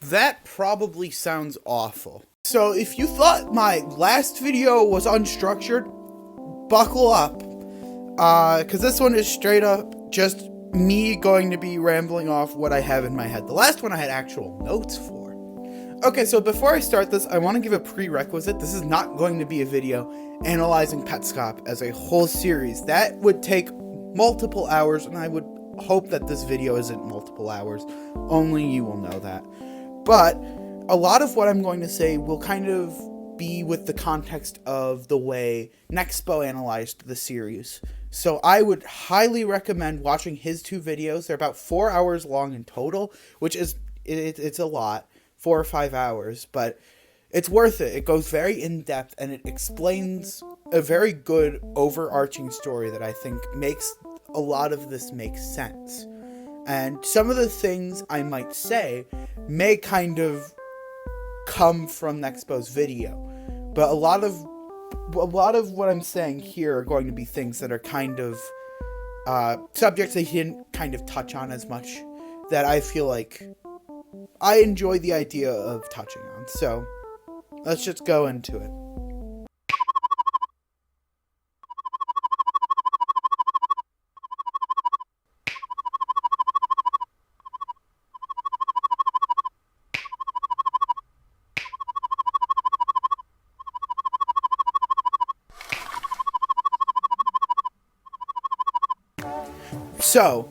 That probably sounds awful. So if you thought my last video was unstructured, buckle up. Because this one is straight up just me going to be rambling off what I have in my head. The last one I had actual notes for. Okay, so before I start this, I want to give a prerequisite. This is not going to be a video analyzing petscop as a whole series. That would take multiple hours, and I would hope that this video isn't multiple hours. Only you will know that. But a lot of what I'm going to say will kind of be with the context of the way Nexpo analyzed the series. So I would highly recommend watching his two videos. They're about 4 hours long in total, which is, it's a lot, 4 or 5 hours, but it's worth it. It goes very in-depth, and it explains a very good overarching story that I think makes a lot of this make sense. And some of the things I might say may kind of come from Nexpo's video, but a lot of what I'm saying here are going to be things that are kind of subjects that he didn't kind of touch on as much, that I feel like I enjoy the idea of touching on. So let's just go into it. So,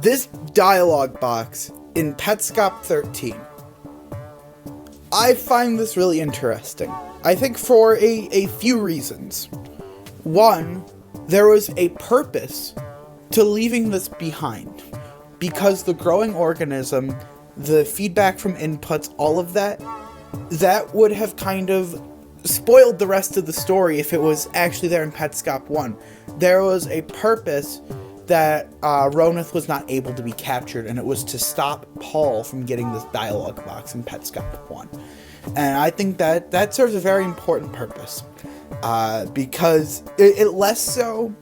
this dialogue box in Petscop 13, I find this really interesting. I think for a few reasons. One, there was a purpose to leaving this behind, because the growing organism, the feedback from inputs, all of that would have kind of spoiled the rest of the story if it was actually there in Petscop 1. There was a purpose that Ronith was not able to be captured, and it was to stop Paul from getting this dialogue box in Petscop 1. And I think that serves a very important purpose, because it less so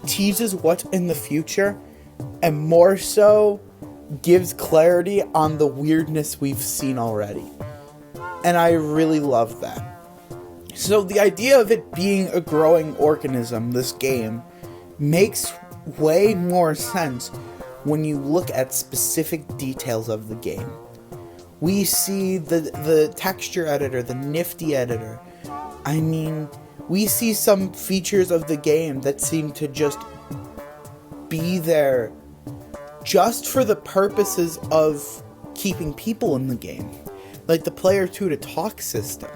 teases what's in the future, and more so gives clarity on the weirdness we've seen already. And I really love that. So the idea of it being a growing organism, this game, makes way more sense when you look at specific details of the game. We see the texture editor, the nifty editor. I mean, we see some features of the game that seem to just be there just for the purposes of keeping people in the game. Like the player 2 to talk system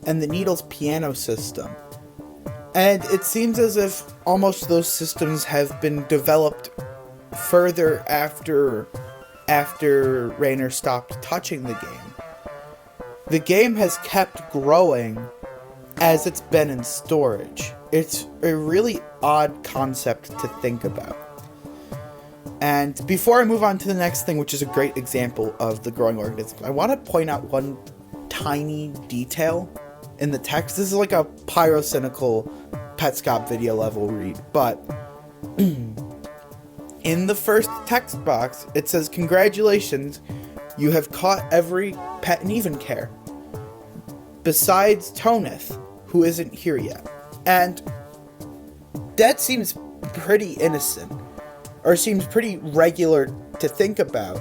and the Needles piano system. And it seems as if almost those systems have been developed further after Rainer stopped touching the game. The game has kept growing as it's been in storage. It's a really odd concept to think about. And before I move on to the next thing, which is a great example of the growing organism, I want to point out one tiny detail in the text. This is like a pyrocynical Petscop video level read, but in the first text box, it says, "Congratulations, you have caught every pet in even care, besides Tonith, who isn't here yet." And that seems pretty innocent, or seems pretty regular to think about.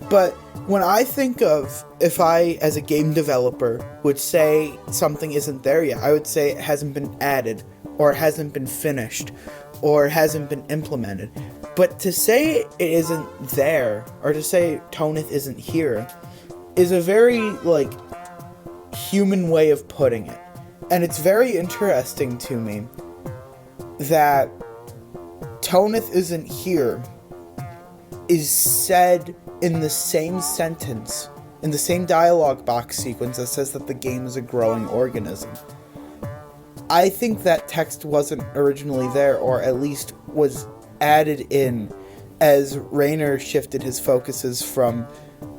But when I think of, if I, as a game developer, would say something isn't there yet, I would say it hasn't been added, or it hasn't been finished, or it hasn't been implemented. But to say it isn't there, or to say Tonith isn't here, is a very, human way of putting it. And it's very interesting to me that Tonith isn't here is said in the same sentence, in the same dialogue box sequence that says that the game is a growing organism. I think that text wasn't originally there, or at least was added in as Rainer shifted his focuses from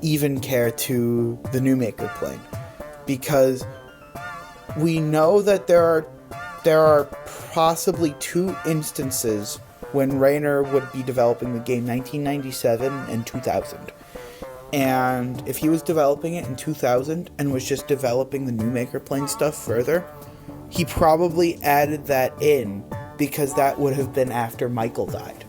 even care to the new maker plane. Because we know that there are possibly 2 instances when Rainer would be developing the game, 1997 and 2000. And if he was developing it in 2000 and was just developing the new Maker Plane stuff further, he probably added that in because that would have been after Michael died.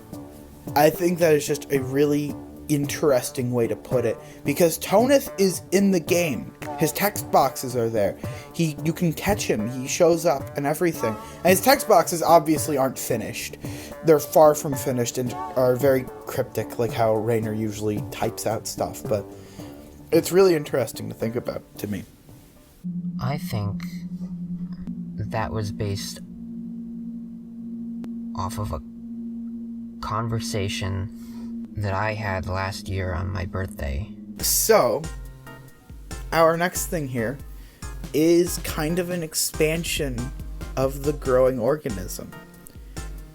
I think that is just a really interesting way to put it, because Tonith is in the game. His text boxes are there. You can catch him. He shows up and everything. And his text boxes obviously aren't finished. They're far from finished and are very cryptic, like how Rainer usually types out stuff. But it's really interesting to think about, to me. I think that was based off of a conversation that I had last year on my birthday. So, our next thing here is kind of an expansion of the growing organism.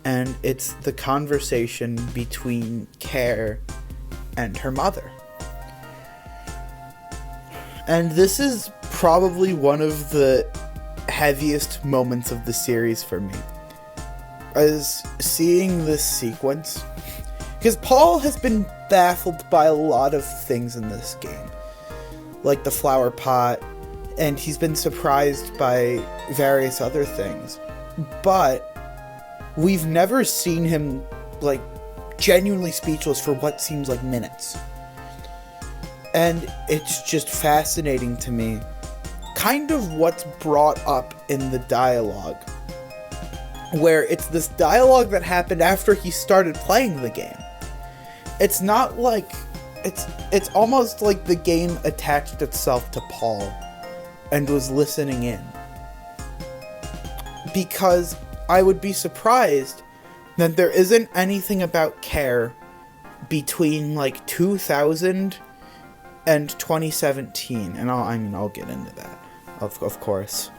And it's the conversation between Care and her mother. And this is probably one of the heaviest moments of the series for me. As seeing this sequence, because Paul has been baffled by a lot of things in this game, like the flower pot, and he's been surprised by various other things. But we've never seen him, like, genuinely speechless for what seems like minutes. And it's just fascinating to me, kind of what's brought up in the dialogue, where it's this dialogue that happened after he started playing the game. It's not like, it's almost like the game attached itself to Paul and was listening in. Because I would be surprised that there isn't anything about Care between like 2000 and 2017, and I'll get into that, of course.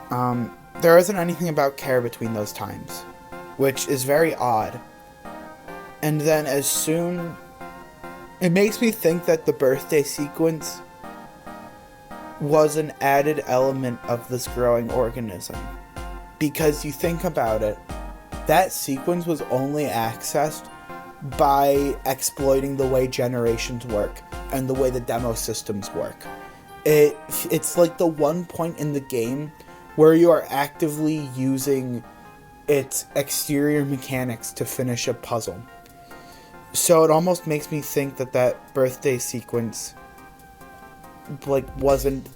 There isn't anything about Care between those times, which is very odd. And then it makes me think that the birthday sequence was an added element of this growing organism. Because you think about it, that sequence was only accessed by exploiting the way generations work and the way the demo systems work. It's like the one point in the game where you are actively using its exterior mechanics to finish a puzzle. So it almost makes me think that birthday sequence, like, wasn't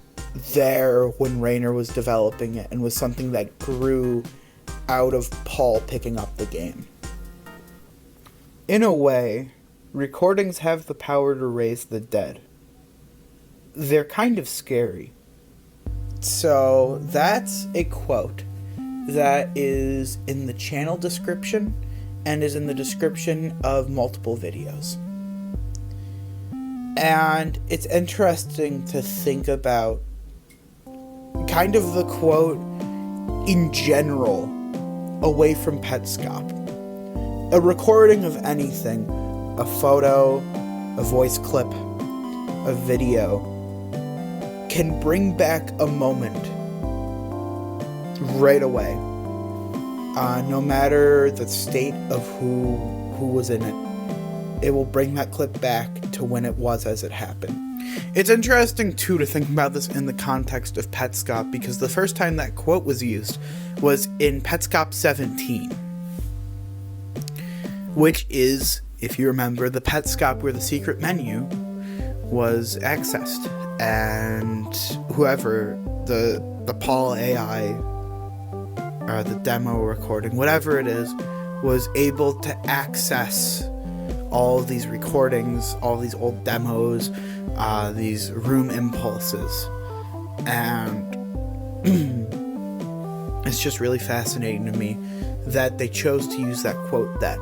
there when Rainer was developing it and was something that grew out of Paul picking up the game. In a way, recordings have the power to raise the dead. They're kind of scary. So that's a quote that is in the channel description and is in the description of multiple videos. And it's interesting to think about kind of the quote in general away from petscop. A recording of anything, a photo, a voice clip, a video, can bring back a moment right away. No matter the state of who was in it, it will bring that clip back to when it was as it happened. It's interesting, too, to think about this in the context of Petscop, because the first time that quote was used was in Petscop 17, which is, if you remember, the Petscop where the secret menu was accessed, and whoever, the Paul AI, or the demo recording, whatever it is, was able to access all of these recordings, all these old demos, these room impulses. And it's just really fascinating to me that they chose to use that quote then,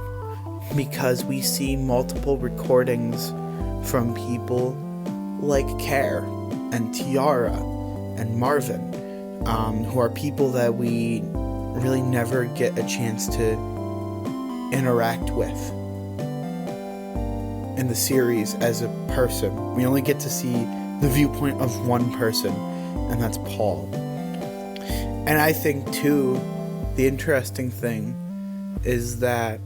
because we see multiple recordings from people like Care and Tiara and Marvin, who are people that we really never get a chance to interact with in the series as a person. We only get to see the viewpoint of one person, and that's Paul. And I think, too, the interesting thing is that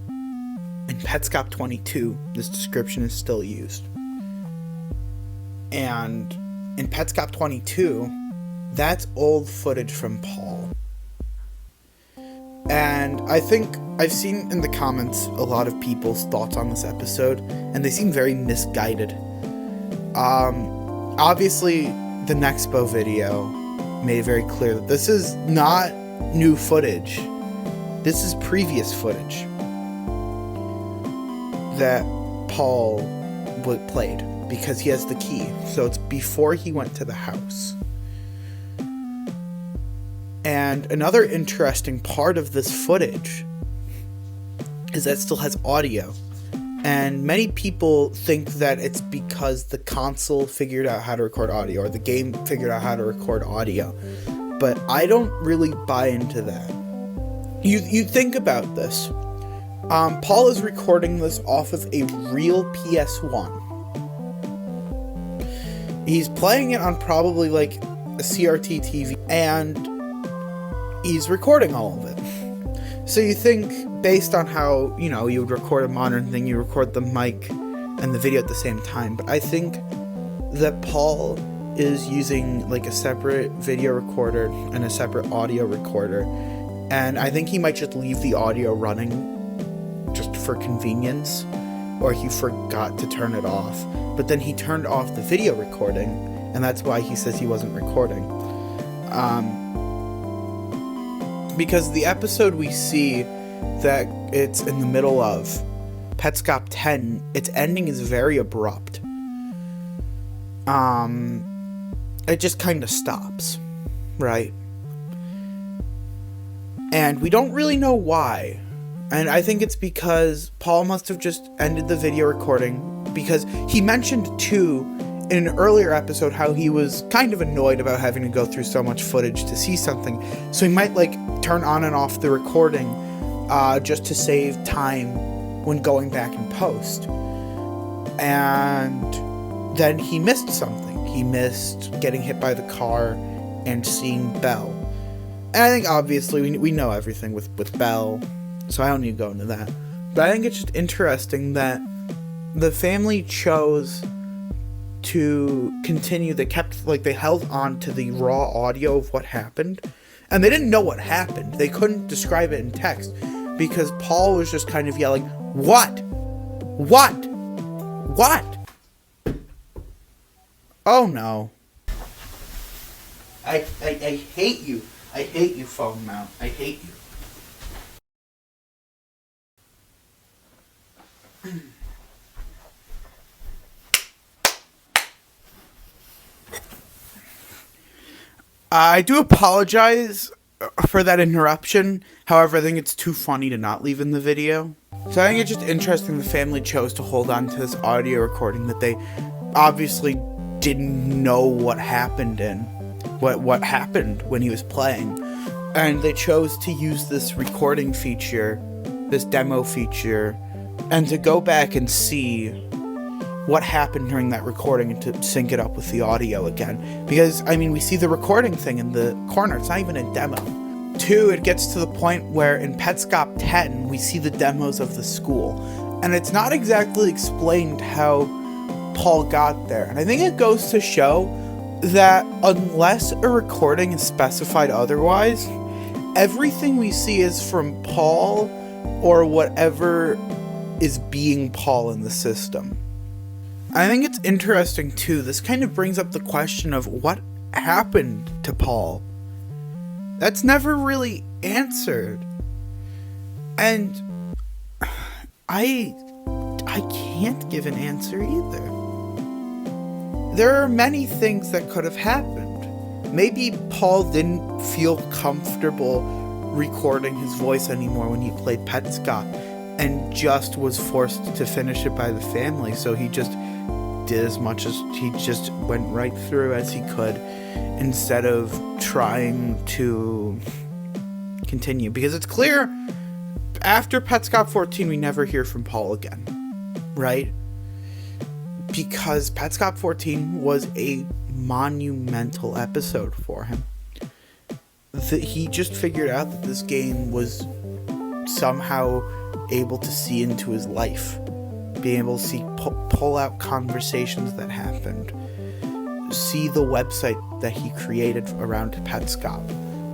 in petscop 22, this description is still used. And in petscop 22, that's old footage from Paul. And I think I've seen in the comments a lot of people's thoughts on this episode, and they seem very misguided. Obviously, the Nexpo video made it very clear that this is not new footage. This is previous footage that Paul played, because he has the key. So it's before he went to the house. And another interesting part of this footage is that it still has audio. And many people think that it's because the console figured out how to record audio, or the game figured out how to record audio. But I don't really buy into that. You think about this. Paul is recording this off of a real PS1. He's playing it on probably like a CRT TV, and he's recording all of it. So you think, based on how, you would record a modern thing, you record the mic and the video at the same time. But I think that Paul is using like a separate video recorder and a separate audio recorder. And I think he might just leave the audio running just for convenience, or he forgot to turn it off. But then he turned off the video recording, and that's why he says he wasn't recording. Because the episode we see that it's in the middle of, petscop 10, its ending is very abrupt. It just kind of stops, right? And we don't really know why. And I think it's because Paul must have just ended the video recording, because he mentioned too in an earlier episode how he was kind of annoyed about having to go through so much footage to see something. So he might like turn on and off the recording just to save time when going back in post. And then he missed something. He missed getting hit by the car and seeing Belle. And I think obviously we know everything with Belle, so I don't need to go into that. But I think it's just interesting that the family chose to continue. They held on to the raw audio of what happened. And they didn't know what happened. They couldn't describe it in text, because Paul was just kind of yelling, "What? What? What?" Oh no. I hate you. I hate you, phone mount. I hate you. I do apologize for that interruption. However, I think it's too funny to not leave in the video. So I think it's just interesting the family chose to hold on to this audio recording that they obviously didn't know what happened in. What happened when he was playing. And they chose to use this recording feature, this demo feature, and to go back and see what happened during that recording and to sync it up with the audio again. Because, we see the recording thing in the corner. It's not even a demo. 2, it gets to the point where in petscop 10, we see the demos of the school. And it's not exactly explained how Paul got there. And I think it goes to show that unless a recording is specified otherwise, everything we see is from Paul or whatever is being Paul in the system. I think it's interesting too, this kind of brings up the question of what happened to Paul. That's never really answered. And I can't give an answer either. There are many things that could have happened. Maybe Paul didn't feel comfortable recording his voice anymore when he played Petscop, and just was forced to finish it by the family, so he just did as much as he just went right through as he could instead of trying to continue. Because it's clear after Petscop 14 we never hear from Paul again, right? Because Petscop 14 was a monumental episode for him. He just figured out that this game was somehow able to see into his life, being able to see pull out conversations that happened, see the website that he created around petscop.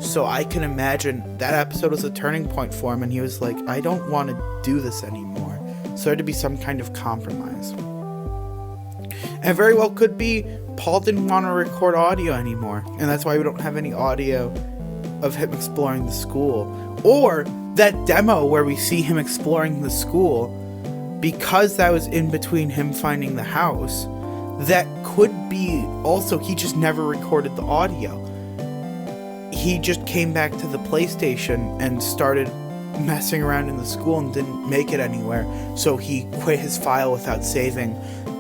So I can imagine that episode was a turning point for him, and he was like, I don't want to do this anymore. So there had to be some kind of compromise. And it very well could be Paul didn't want to record audio anymore, and that's why we don't have any audio of him exploring the school. Or that demo where we see him exploring the school, because that was in between him finding the house, that could be also he just never recorded the audio. He just came back to the PlayStation and started messing around in the school and didn't make it anywhere, so he quit his file without saving,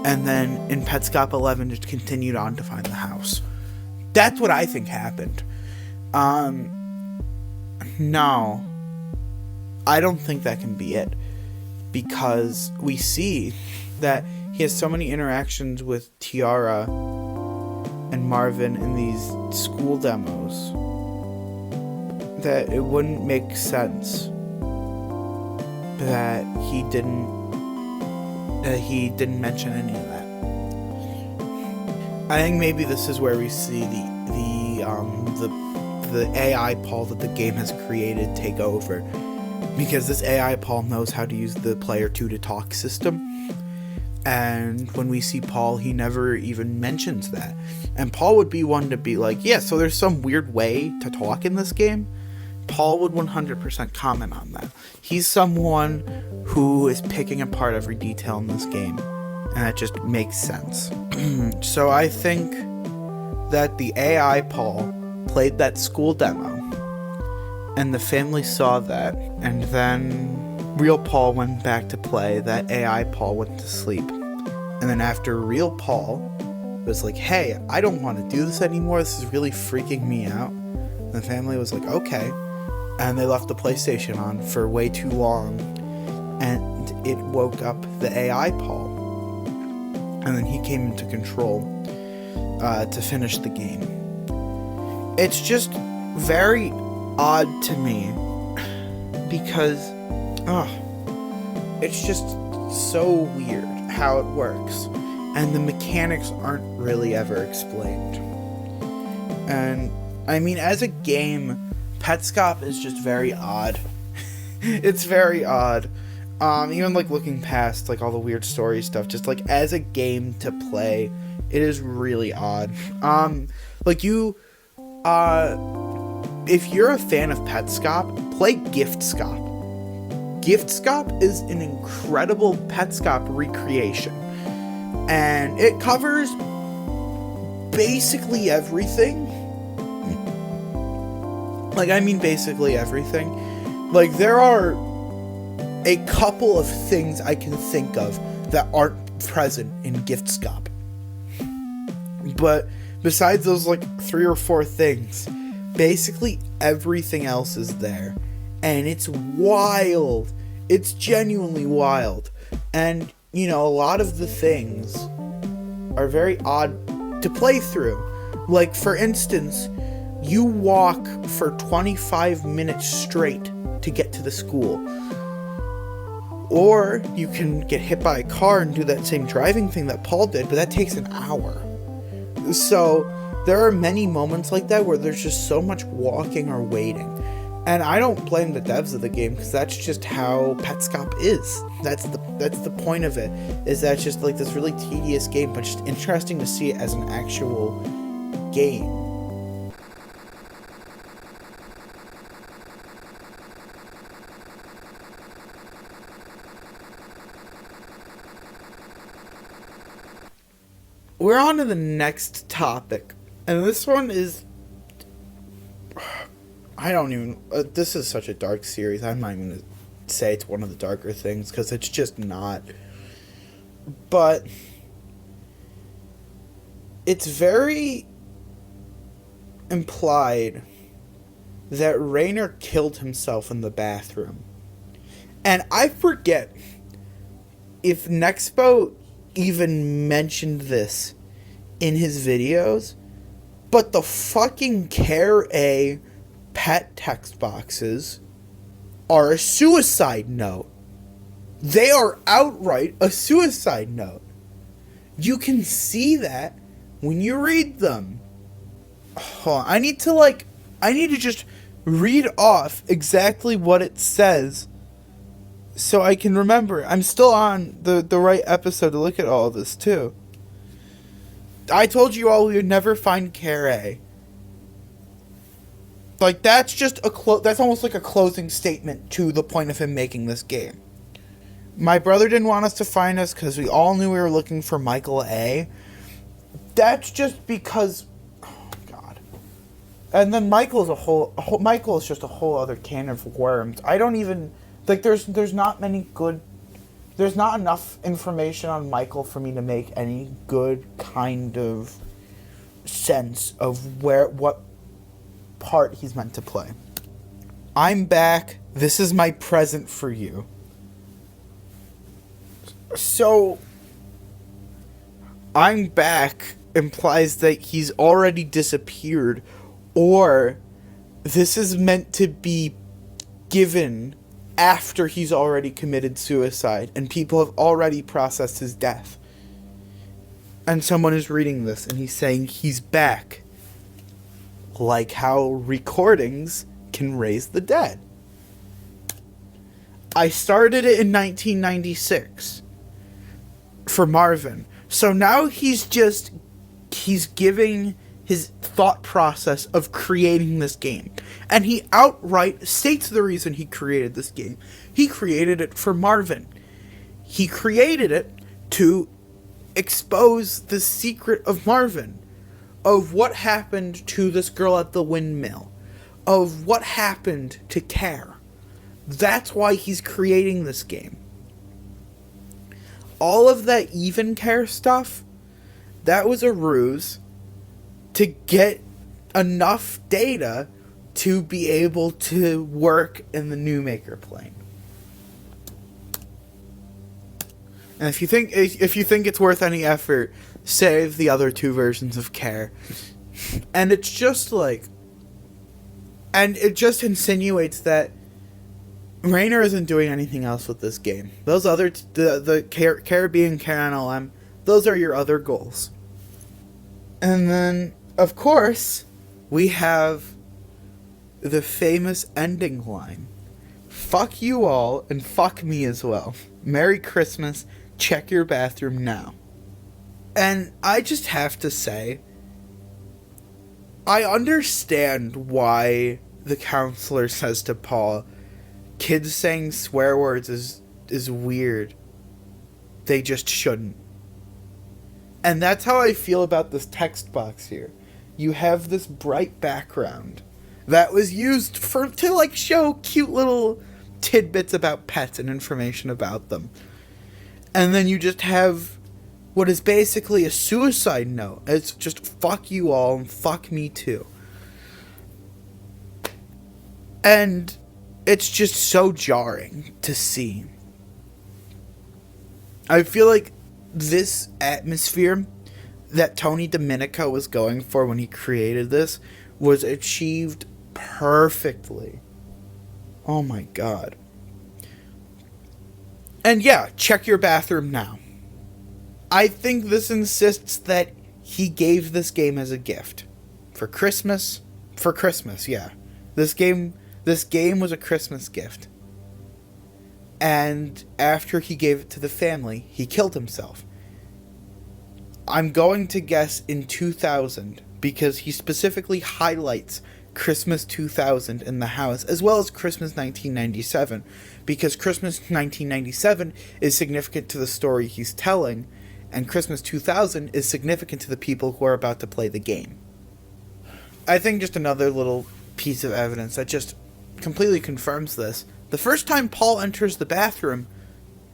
and then in Petscop 11 just continued on to find the house. That's what I think happened. No, I don't think that can be it, because we see that he has so many interactions with Tiara and Marvin in these school demos that it wouldn't make sense that he didn't mention any of that. I think maybe this is where we see the AI Paul that the game has created take over, because this AI Paul knows how to use the player 2 to talk system, and when we see Paul, he never even mentions that. And Paul would be one to be like, yeah, so there's some weird way to talk in this game. Paul would 100% comment on that. He's someone who is picking apart every detail in this game, and that just makes sense. So I think that the AI Paul played that school demo, and the family saw that, and then real Paul went back to play, that AI Paul went to sleep. And then after real Paul was like, hey, I don't want to do this anymore, this is really freaking me out, and the family was like, okay. And they left the PlayStation on for way too long, and it woke up the AI Paul. And then he came into control to finish the game. It's just very odd to me, because it's just so weird how it works, and the mechanics aren't really ever explained. And I mean, as a game, Petscop is just very odd. It's very odd. Even like looking past like all the weird story stuff, just like as a game to play, it is really odd. Like you, if you're a fan of Petscop, play Giftscop. Giftscop is an incredible Petscop recreation, and it covers basically everything. Like, I mean basically everything. Like, there are a couple of things I can think of that aren't present in Giftscop. But besides those, like, 3 or 4 things, basically everything else is there. And it's wild. It's genuinely wild. And, you know, a lot of the things are very odd to play through. Like, for instance, you walk for 25 minutes straight to get to the school. Or you can get hit by a car and do that same driving thing that Paul did, but that takes an hour. So there are many moments like that where there's just so much walking or waiting. And I don't blame the devs of the game, because that's just how Petscop is. That's the point of it, is that it's just like this really tedious game, but just interesting to see it as an actual game. We're on to the next topic, and this one is, I don't even, this is such a dark series, I'm not even going to say it's one of the darker things, because it's just not, but it's very implied that Rainer killed himself in the bathroom, and I forget if Nexpo even mentioned this in his videos, but the fucking Care A pet text boxes are a suicide note. They are outright a suicide note. You can see that when you read them. Hold on, I need to just read off exactly what it says so I can remember. I'm still on the right episode to look at all of this, too. I told you all we would never find Carey. Like, that's just that's almost like a closing statement to the point of him making this game. My brother didn't want us to find us because we all knew we were looking for Michael A. That's just because... Oh, God. And then Michael is just a whole other can of worms. I don't even... Like, there's not many good... There's not enough information on Michael for me to make any good kind of sense of what part he's meant to play. I'm back. This is my present for you. So, I'm back implies that he's already disappeared, or this is meant to be given after he's already committed suicide and people have already processed his death. And someone is reading this and he's saying he's back. Like how recordings can raise the dead. I started it in 1996 for Marvin. So now he's giving his thought process of creating this game. And he outright states the reason he created this game. He created it for Marvin. He created it to expose the secret of Marvin. Of what happened to this girl at the windmill. Of what happened to Care. That's why he's creating this game. All of that even Care stuff, that was a ruse to get enough data to be able to work in the new Maker plane. And if you think it's worth any effort, save the other two versions of Care. And it's just like... And it just insinuates that Rainer isn't doing anything else with this game. Those other... the Caribbean, Care, and LM, those are your other goals. And then, of course, we have the famous ending line. Fuck you all, and fuck me as well. Merry Christmas, check your bathroom now. And I just have to say, I understand why the counselor says to Paul, kids saying swear words is weird. They just shouldn't. And that's how I feel about this text box here. You have this bright background that was used to show cute little tidbits about pets and information about them. And then you just have what is basically a suicide note. It's just fuck you all and fuck me too. And it's just so jarring to see. I feel like this atmosphere that Tony Domenico was going for when he created this was achieved perfectly. Oh my god. And yeah, check your bathroom now. I think this insists that he gave this game as a gift. For Christmas, yeah. This game was a Christmas gift. And after he gave it to the family, he killed himself. I'm going to guess in 2000, because he specifically highlights Christmas 2000 in the house, as well as Christmas 1997, because Christmas 1997 is significant to the story he's telling, and Christmas 2000 is significant to the people who are about to play the game. I think just another little piece of evidence that just completely confirms this. The first time Paul enters the bathroom,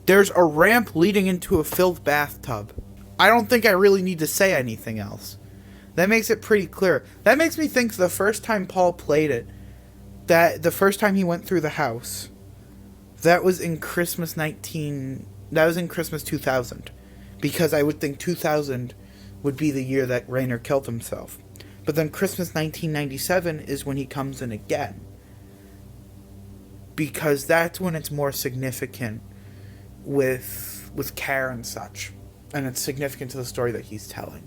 there's a ramp leading into a filled bathtub. I don't think I really need to say anything else. That makes it pretty clear. That makes me think the first time Paul played it, that the first time he went through the house, that was in Christmas 2000. Because I would think 2000 would be the year that Rainer killed himself. But then Christmas 1997 is when he comes in again. Because that's when it's more significant with care and such, and it's significant to the story that he's telling.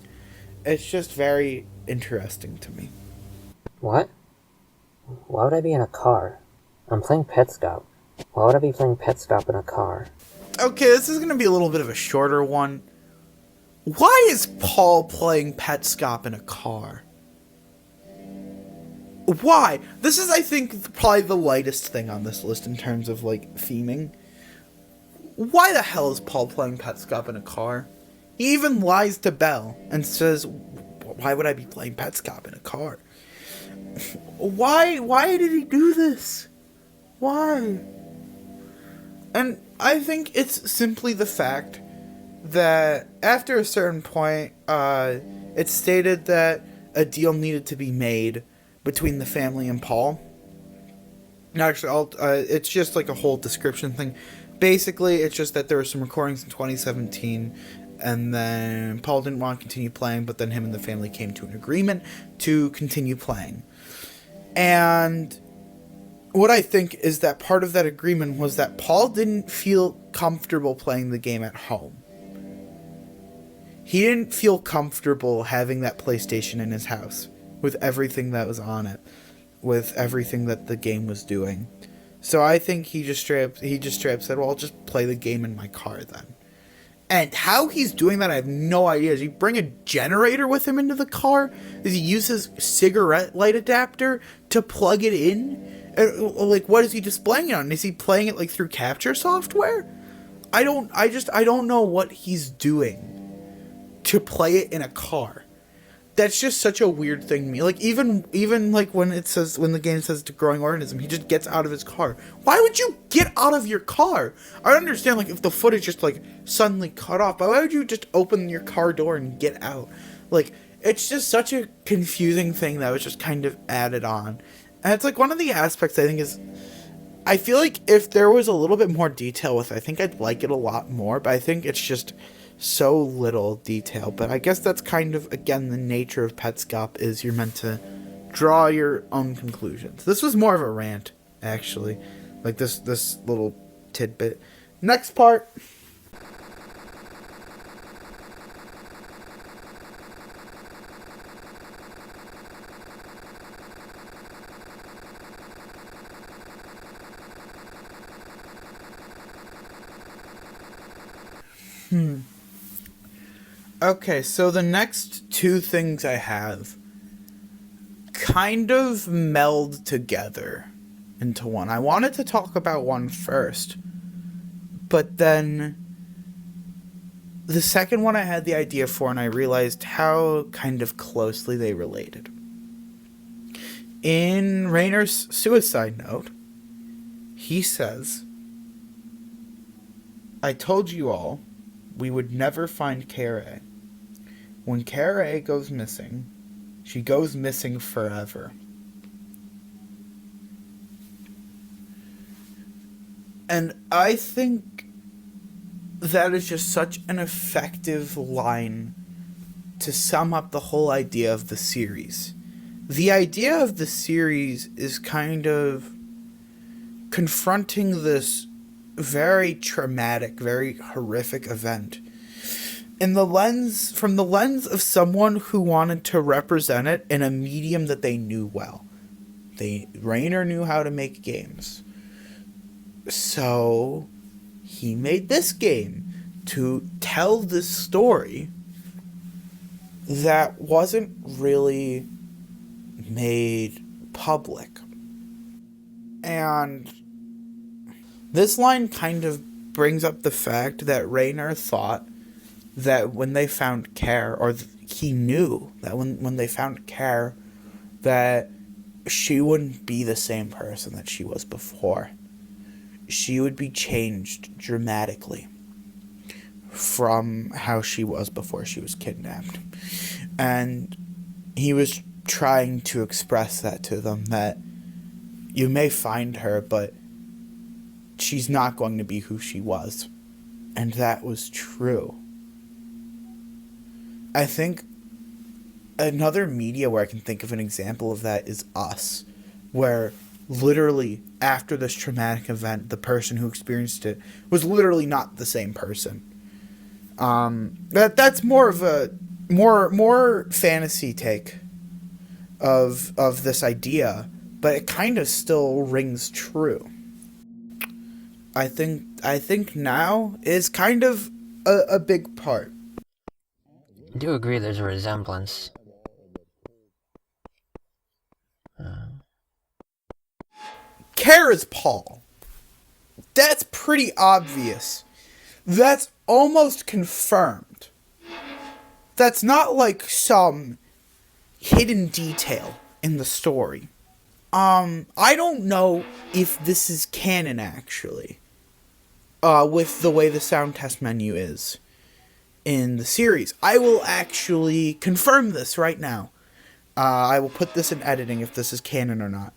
It's just very interesting to me. What? Why would I be in a car? I'm playing petscop. Why would I be playing petscop in a car? Okay, this is going to be a little bit of a shorter one. Why is Paul playing petscop in a car? Why? This is, I think, probably the lightest thing on this list in terms of, like, theming. Why the hell is Paul playing petscop in a car? He even lies to Belle and says, why would I be playing petscop in a car? Why did he do this? Why? And I think it's simply the fact that after a certain point, it's stated that a deal needed to be made between the family and Paul. Actually, it's just like a whole description thing. Basically, it's just that there were some recordings in 2017, and then Paul didn't want to continue playing, but then him and the family came to an agreement to continue playing. And what I think is that part of that agreement was that Paul didn't feel comfortable playing the game at home. He didn't feel comfortable having that PlayStation in his house with everything that was on it, with everything that the game was doing. So I think he just straight up said, well, I'll just play the game in my car then. And how he's doing that, I have no idea. Does he bring a generator with him into the car? Does he use his cigarette light adapter to plug it in? Like, what is he displaying it on? Is he playing it, like, through capture software? I don't know what he's doing to play it in a car. That's just such a weird thing to me. Like, even like when the game says to growing organism, he just gets out of his car. Why would you get out of your car? I understand, like, if the footage just, like, suddenly cut off, but why would you just open your car door and get out? Like, it's just such a confusing thing that was just kind of added on. And it's, like, one of the aspects I think is, I feel like if there was a little bit more detail with it, I think I'd like it a lot more, but I think it's just so little detail. But I guess that's kind of, again, the nature of Petscop, is you're meant to draw your own conclusions. This was more of a rant, actually. Like, this little tidbit. Next part. Okay, so the next two things I have kind of meld together into one. I wanted to talk about one first, but then the second one I had the idea for, and I realized how kind of closely they related. In Rayner's suicide note, he says, I told you all we would never find Kara. When Kara goes missing, she goes missing forever. And I think that is just such an effective line to sum up the whole idea of the series. The idea of the series is kind of confronting this very traumatic, very horrific event from the lens of someone who wanted to represent it in a medium that they knew well. Rayner knew how to make games. So he made this game to tell this story that wasn't really made public. And this line kind of brings up the fact that Rayner thought that when they found Care, or he knew that when they found Care, that she wouldn't be the same person that she was before. She would be changed dramatically from how she was before she was kidnapped. And he was trying to express that to them, that you may find her, but she's not going to be who she was. And that was true. I think another media where I can think of an example of that is Us, where literally, after this traumatic event, the person who experienced it was literally not the same person. That's more of a more fantasy take of this idea, but it kind of still rings true. I think now is kind of a big part. I do agree there's a resemblance. Care is Paul. That's pretty obvious. That's almost confirmed. That's not like some hidden detail in the story. I don't know if this is canon, actually, with the way the sound test menu is in the series. I will actually confirm this right now. I will put this in editing if this is canon or not.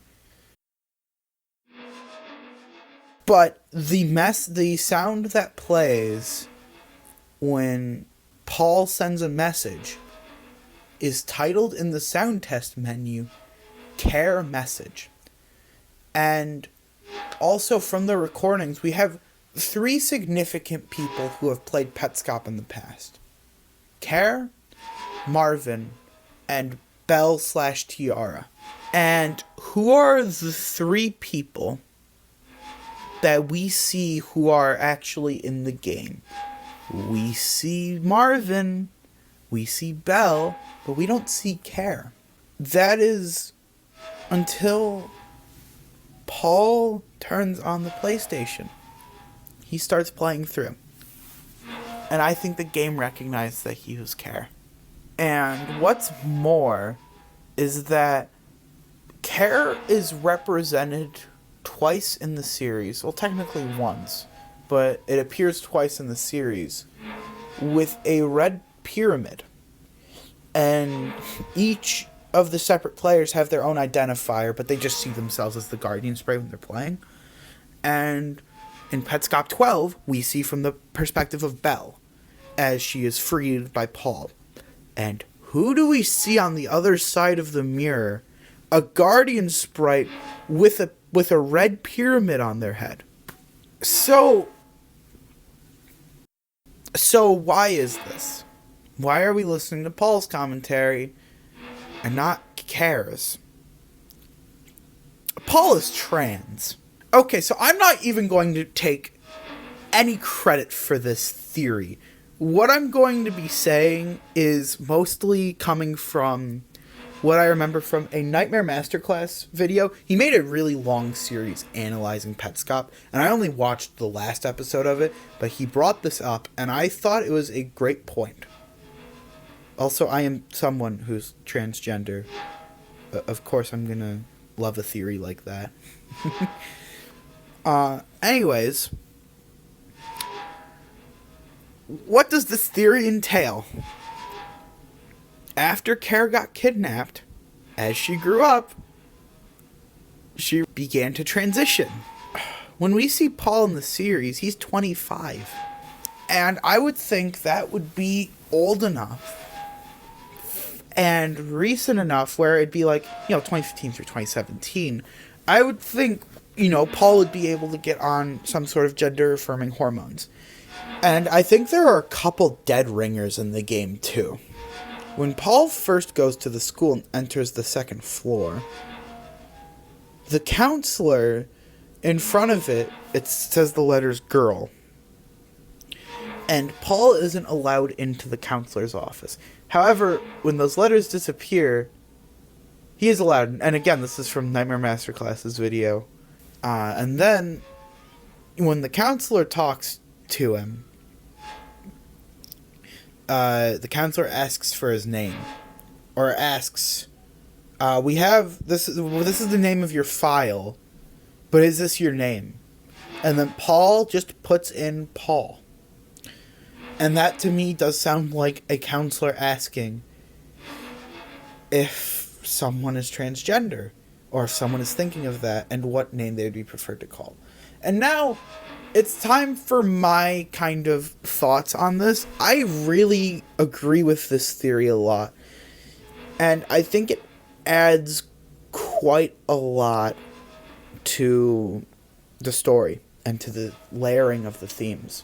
But the sound that plays when Paul sends a message is titled in the sound test menu Care Message. And also from the recordings, we have 3 significant people who have played petscop in the past. Care, Marvin, and Belle/Tiara. And who are the 3 people that we see who are actually in the game? We see Marvin, we see Belle, but we don't see Care. That is until Paul turns on the PlayStation. He starts playing through. And I think the game recognized that he was Care. And what's more is that Care is represented twice in the series. Well, technically once, but it appears twice in the series with a red pyramid. And each of the separate players have their own identifier, but they just see themselves as the Guardian Spray when they're playing. And in Petscop 12, we see from the perspective of Belle as she is freed by Paul. And who do we see on the other side of the mirror? A Guardian Sprite with a red pyramid on their head. So why is this? Why are we listening to Paul's commentary and not Care's? Paul is trans. Okay, so I'm not even going to take any credit for this theory. What I'm going to be saying is mostly coming from what I remember from a Nightmare Masterclass video. He made a really long series analyzing Petscop, and I only watched the last episode of it, but he brought this up, and I thought it was a great point. Also, I am someone who's transgender. Of course, I'm gonna love a theory like that. Anyways, what does this theory entail? After Care got kidnapped, as she grew up, she began to transition. When we see Paul in the series, he's 25. And I would think that would be old enough and recent enough where it'd be like, 2015 through 2017. I would think, Paul would be able to get on some sort of gender-affirming hormones. And I think there are a couple dead ringers in the game, too. When Paul first goes to the school and enters the 2nd floor, the counselor, in front of it says the letters girl. And Paul isn't allowed into the counselor's office. However, when those letters disappear, he is allowed. And again, this is from Nightmare Masterclass's video. And then, when the counselor talks to him, the counselor asks for his name, or asks, "We have this. This is the name of your file, but is this your name?" And then Paul just puts in Paul, and that to me does sound like a counselor asking if someone is transgender, or if someone is thinking of that, and what name they would be preferred to call. And now, it's time for my kind of thoughts on this. I really agree with this theory a lot. And I think it adds quite a lot to the story and to the layering of the themes.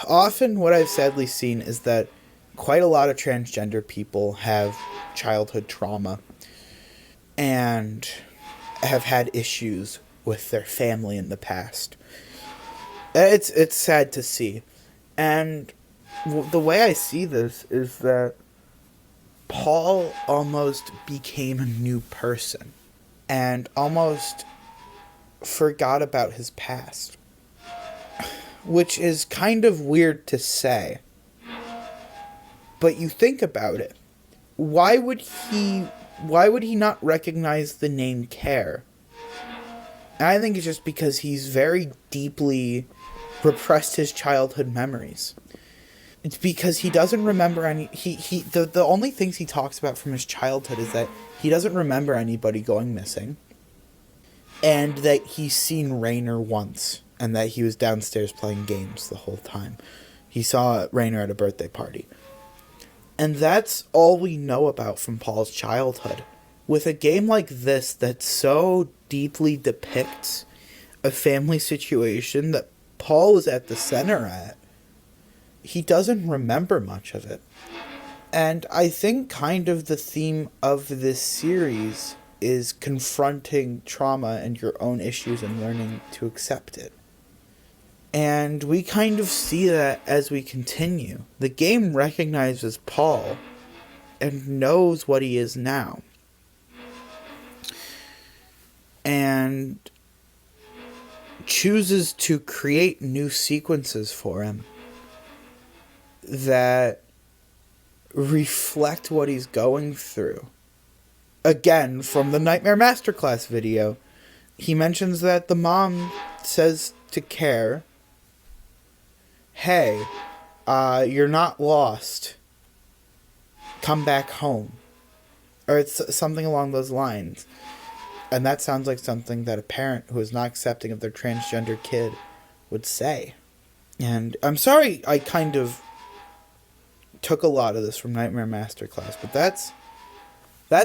Often what I've sadly seen is that quite a lot of transgender people have childhood trauma and have had issues with their family in the past. It's sad to see. And the way I see this is that Paul almost became a new person and almost forgot about his past, which is kind of weird to say. But you think about it. Why would he not recognize the name Care? And I think it's just because he's very deeply repressed his childhood memories. It's because he doesn't remember any... The only things he talks about from his childhood is that he doesn't remember anybody going missing, and that he's seen Rainer once, and that he was downstairs playing games the whole time. He saw Rainer at a birthday party. And that's all we know about from Paul's childhood. With a game like this that so deeply depicts a family situation that Paul is at the center at, he doesn't remember much of it. And I think kind of the theme of this series is confronting trauma and your own issues and learning to accept it. And we kind of see that as we continue. The game recognizes Paul and knows what he is now. And chooses to create new sequences for him that reflect what he's going through. Again, from the Nightmare Masterclass video, he mentions that the mom says to Care, "Hey, you're not lost. Come back home." Or it's something along those lines. And that sounds like something that a parent who is not accepting of their transgender kid would say. And I'm sorry I kind of took a lot of this from Nightmare Masterclass, but that's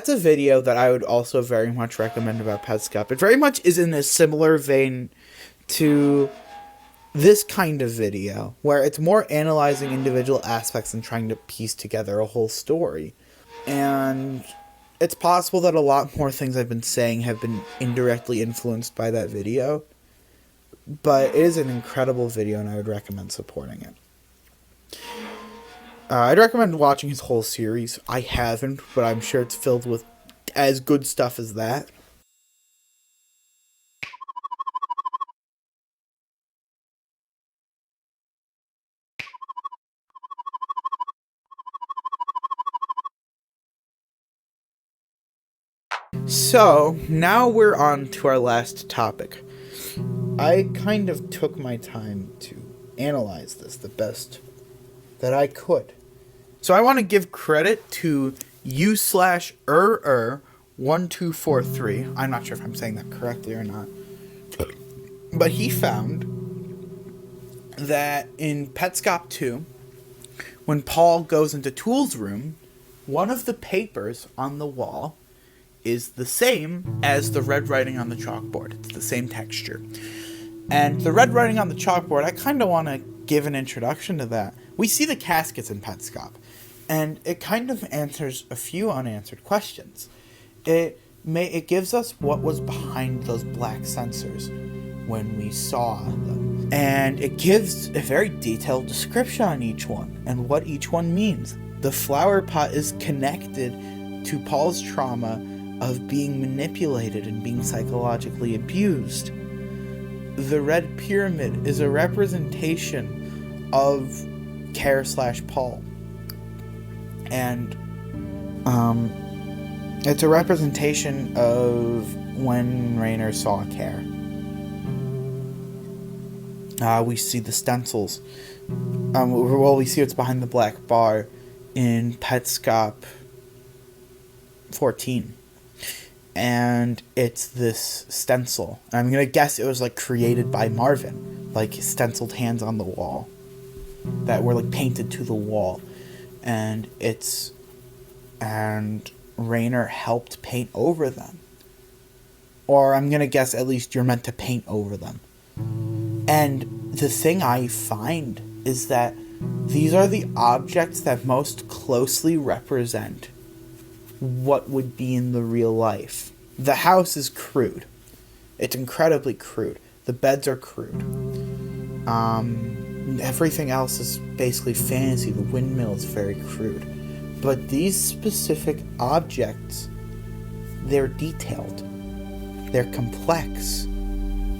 a video that I would also very much recommend about petscop. It very much is in a similar vein to this kind of video, where it's more analyzing individual aspects and trying to piece together a whole story. And it's possible that a lot more things I've been saying have been indirectly influenced by that video, but it is an incredible video and I would recommend supporting it. I'd recommend watching his whole series. I haven't, but I'm sure it's filled with as good stuff as that. So, now we're on to our last topic. I kind of took my time to analyze this the best that I could. So I want to give credit to u/1243. I'm not sure if I'm saying that correctly or not. But he found that in Petscop 2, when Paul goes into Tool's room, one of the papers on the wall is the same as the red writing on the chalkboard. It's the same texture. And the red writing on the chalkboard, I kind of want to give an introduction to that. We see the caskets in Petscop, and it kind of answers a few unanswered questions. It gives us what was behind those black sensors when we saw them. And it gives a very detailed description on each one and what each one means. The flower pot is connected to Paul's trauma of being manipulated and being psychologically abused. The red pyramid is a representation of Care/Paul. And it's a representation of when Rainer saw Care. We see the stencils. We see what's behind the black bar in Petscop 14. And it's this stencil. I'm going to guess it was like created by Marvin. Like stenciled hands on the wall that were like painted to the wall. And Rainer helped paint over them. Or I'm going to guess at least you're meant to paint over them. And the thing I find is that these are the objects that most closely represent what would be in the real life. The house is crude. It's incredibly crude. The beds are crude. Everything else is basically fantasy. The windmill is very crude. But these specific objects, they're detailed. They're complex.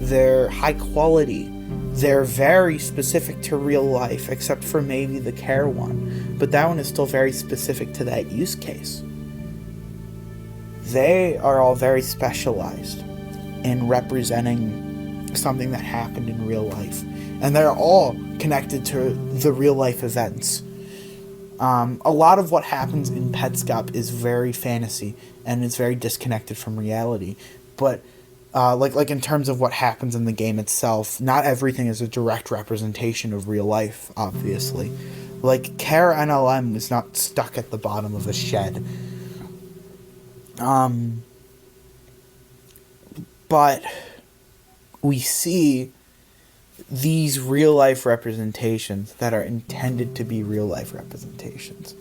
They're high quality. They're very specific to real life, except for maybe the care one. But that one is still very specific to that use case. They are all very specialized in representing something that happened in real life. And they're all connected to the real life events. A lot of what happens in Petscop is very fantasy and is very disconnected from reality. But like in terms of what happens in the game itself, not everything is a direct representation of real life, obviously. Like, Care NLM is not stuck at the bottom of a shed. But we see these real life representations that are intended to be real life representations.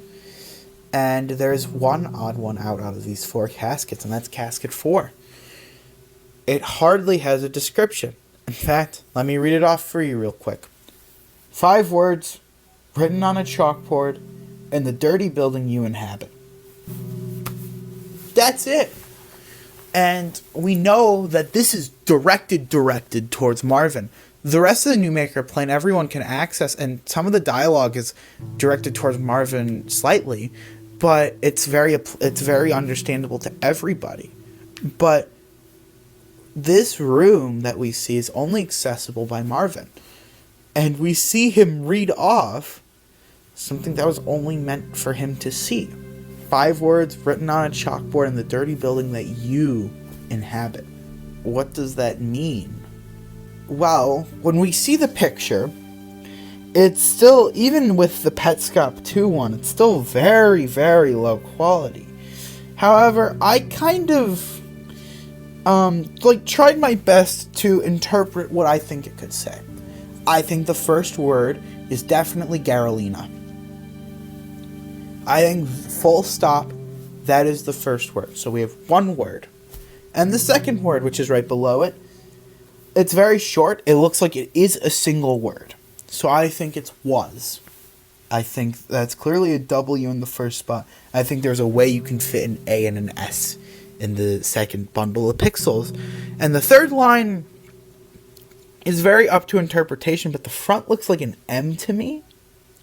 And there's one odd one out of these 4 caskets, and that's casket 4. It hardly has a description. In fact, let me read it off for you real quick. 5 words, written on a chalkboard, in the dirty building you inhabit. That's it. And we know that this is directed towards Marvin. The rest of the New Maker plane everyone can access, and some of the dialogue is directed towards Marvin slightly, but it's very understandable to everybody. But this room that we see is only accessible by Marvin. And we see him read off something that was only meant for him to see. 5 words written on a chalkboard in the dirty building that you inhabit. What does that mean? Well, when we see the picture, it's still, even with the Petscop 2 one, it's still very, very low quality. However, I kind of tried my best to interpret what I think it could say. I think the first word is definitely Garalina. I think full stop, that is the first word. So we have one word. And the second word, which is right below it, it's very short. It looks like it is a single word. So I think it's was. I think that's clearly a W in the first spot. I think there's a way you can fit an A and an S in the second bundle of pixels. And the third line is very up to interpretation, but the front looks like an M to me.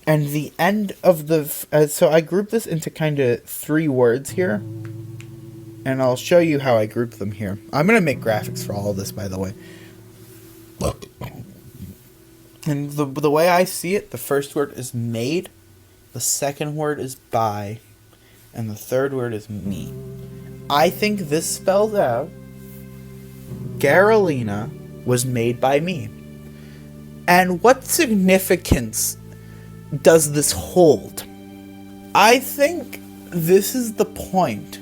And the end of the... so I grouped this into kind of 3 words here. And I'll show you how I group them here. I'm going to make graphics for all of this, by the way. And the way I see it, the first word is made, the second word is by, and the third word is me. I think this spells out Garalina was made by me. And what significance does this hold? I think this is the point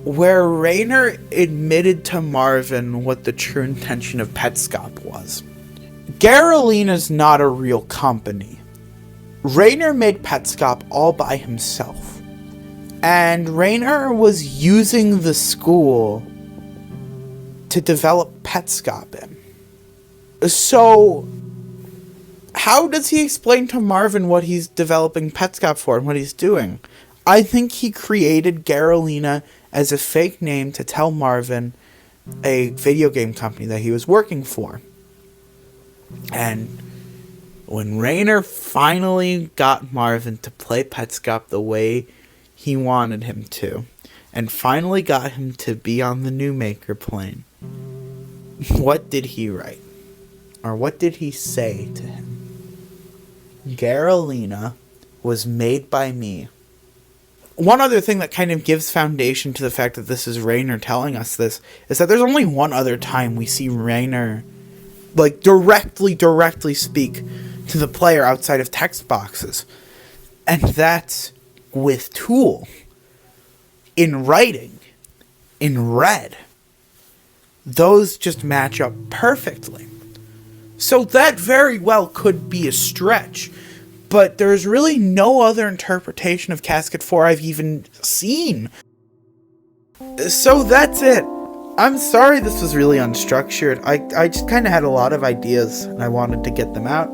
where Rainer admitted to Marvin what the true intention of Petscop was. Garalina's not a real company. Rainer made Petscop all by himself. And Rainer was using the school to develop Petscop in. So, how does he explain to Marvin what he's developing Petscop for and what he's doing? I think he created Garalina as a fake name to tell Marvin a video game company that he was working for. And when Rainer finally got Marvin to play Petscop the way he wanted him to, and finally got him to be on the New Maker plane, what did he write? Or what did he say to him? Garalina was made by me. One other thing that kind of gives foundation to the fact that this is Rainer telling us this is that there's only one other time we see Rainer directly speak to the player outside of text boxes. And that's with Tool. in writing, in red, those just match up perfectly. So that very well could be a stretch, but there's really no other interpretation of Casket 4 I've even seen. So that's it. I'm sorry this was really unstructured. I just kind of had a lot of ideas, and I wanted to get them out.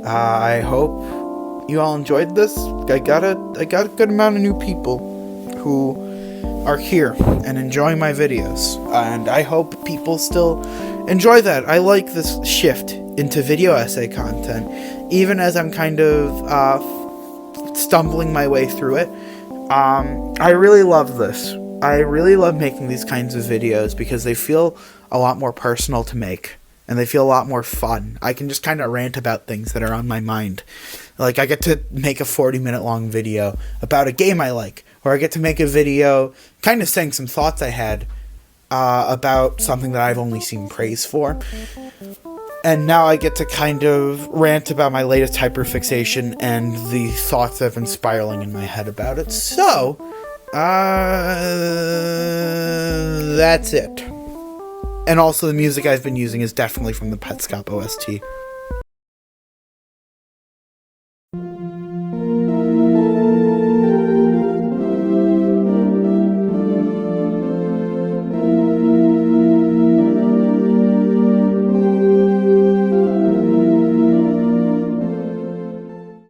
I hope you all enjoyed this. I got a good amount of new people who are here and enjoying my videos, and I hope people still enjoy that. I like this shift into video essay content, even as I'm kind of stumbling my way through it. I really love this. I really love making these kinds of videos because they feel a lot more personal to make, and they feel a lot more fun. I can just kind of rant about things that are on my mind. Like, I get to make a 40-minute long video about a game I like, or I get to make a video kind of saying some thoughts I had about something that I've only seen praise for. And now I get to kind of rant about my latest hyperfixation and the thoughts that have been spiraling in my head about it. So, that's it. And also the music I've been using is definitely from the petscop OST.